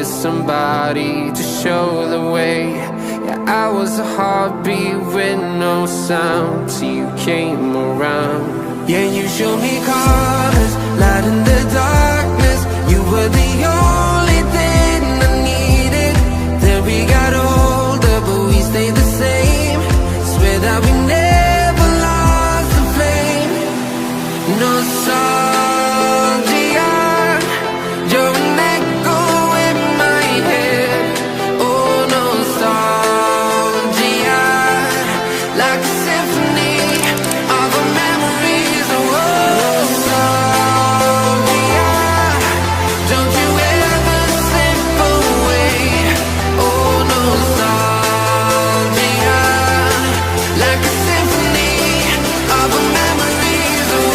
needed somebody to show the way. Yeah, I was a heartbeat with no sound till you came around. Yeah, you showed me colors, light in the darkness. You were the only thing I needed. Then we got older, but we stayed the same. Swear that we never lost the flame. Nostalgia, you're an echo in my head. Oh, nostalgia, like a symphony of our memories. Oh, nostalgia, don't you ever slip away. Oh, nostalgia, like a symphony of our memories. Oh,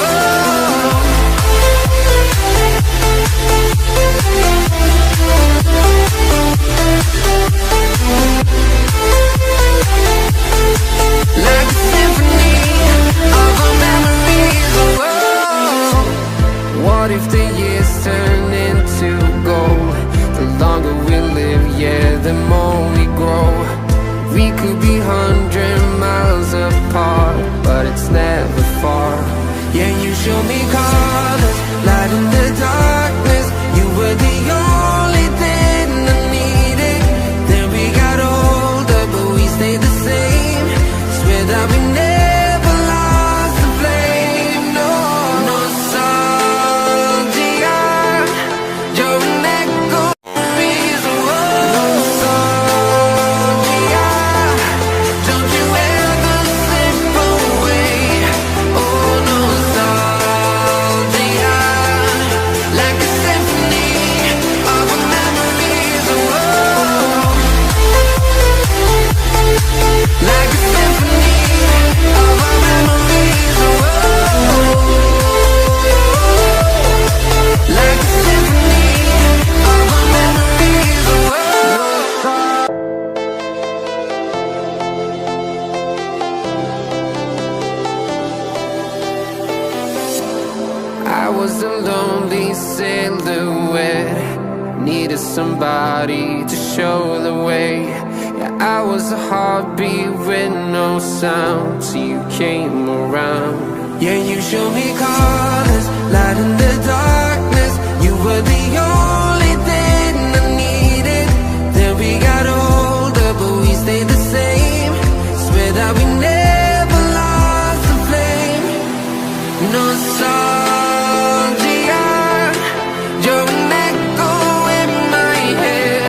like a symphony of our memories. Oh, what if the years turn into gold? The longer we live, yeah, the more we grow. We could be 100 miles apart, but it's never far. Yeah, you show me colors, light in the darkness. You were the only thing I needed. Then we got older, but we stayed the same. Swear that we never lost the flame. No, nostalgia, you're an echo of memories. Nostalgia, don't you ever slip away. Oh, nostalgia, like a symphony of our memories. Oh, like a symphony of our memories. Oh, like a symphony of our memories. Oh, I was a lonely silhouette, needed somebody to show the way. Yeah, I was a heartbeat with no sound till you came around. Yeah, you showed me colors, light in the darkness. You were the only thing I needed. Then we got older, but we stayed the same. Swear that we never lost the flame. No sorry.